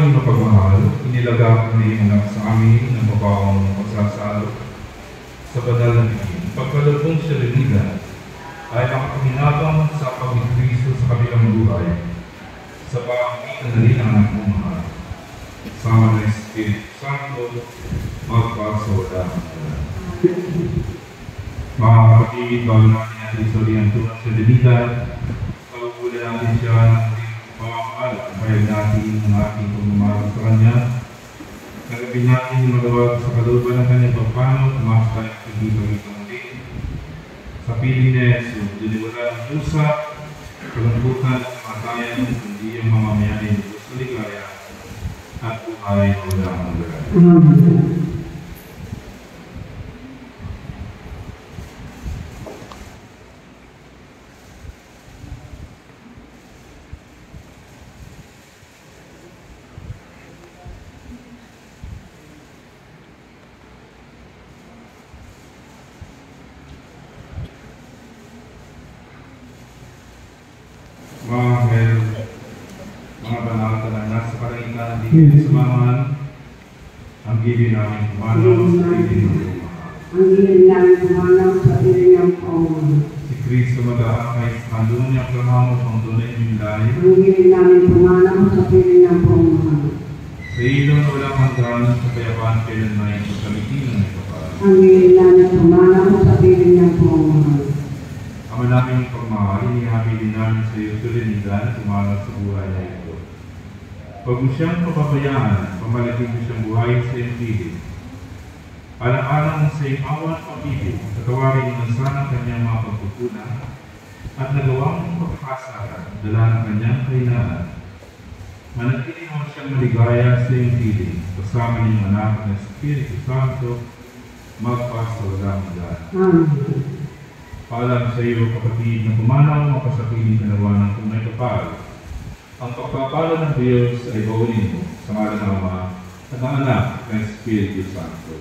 aming mapagmahal, inilaga kami anak sa amin ng mabawang pagsasalo sa banal na bigin. Pagkalubong siya rinida, ay makapahinabang sa pag-Kristo sa kabilang buhay, sa pamamagitan na rin ang anak mong mahal. Sama ng Espiritu Santo, magpasawala. Mga kapatid, bago natin natin isurihan tunang sa Trinidad, pagkukulan natin siya ng pamamahal, payag natin ang ating pagmamahal sa Kanya. Nagabin natin magawag sa kalooban ng Kanyang pagpano, tumakas tayong pag-ibig-ibig din. Sa piling ni Jesus, diniwala ng dusa, kalungkutan at kamatayan, hindi ang mamamayanin ng Diyos sa ligaya at buhay na walang hanggan. Mga banal na nasa kalangitan din sa samahan, ang gilid namin kumanaw sa piling ng pamamahal. Ang gilid namin kumanaw sa piling ng pamamahal. Si Kristo mag-aakay sa kandunan niya klamamo pang tunay ng lahi. Ang gilid namin kumanaw sa piling ng pamamahal. Sa ilong na walang hanggan sa kayapaan kailanman sa kamitin ng kapal. Ang gilid namin kumanaw sa piling ng pamamahal. Ama namin pagmahal, inihabilin namin sa iyo Trinidad, tumalag sa buhay na ito. Huwag mo siyang papabayaan, pamalagin mo siyang buhay sa iyong piling. Alang-alang sa iyong awa at pag-ibig, katawarin mo na sana kanyang mga pagkukunan at nagawa mong pagkakasaran, dala ng kanyang kahinaan. Manatili mo siyang maligaya sa iyong piling, kasama niyong anak ng Espiritu Santo, magpasawalang hanggan. Paalam sa iyo, kapatid, na pumanaw ang kasapiling kanawa ng tunay kapal. Ang pagpapala ng Diyos ay baunin mo sa ngalan ng Ama at ng Anak ng Espiritu Santo.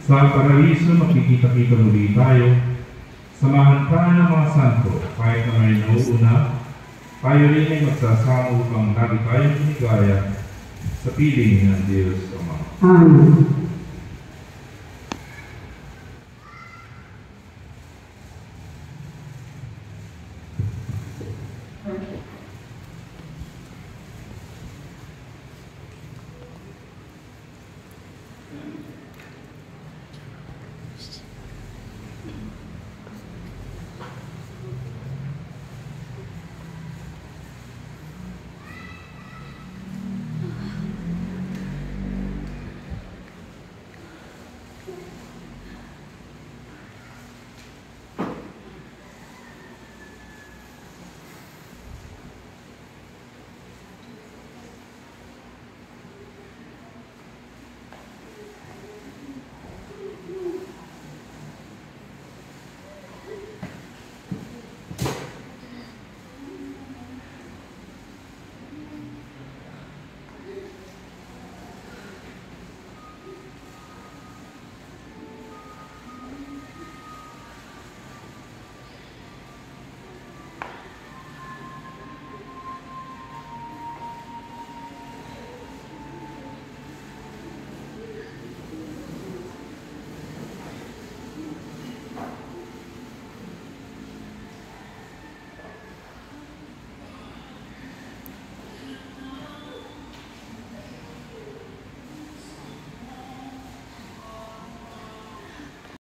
Sa paraiso, makikita-kita muli tayo. Samahan tayo ng mga santo, kahit na may nauuna, tayo rin ay magsasama upang lagi tayong binigaya sa piling ng Diyos Ama. Amen.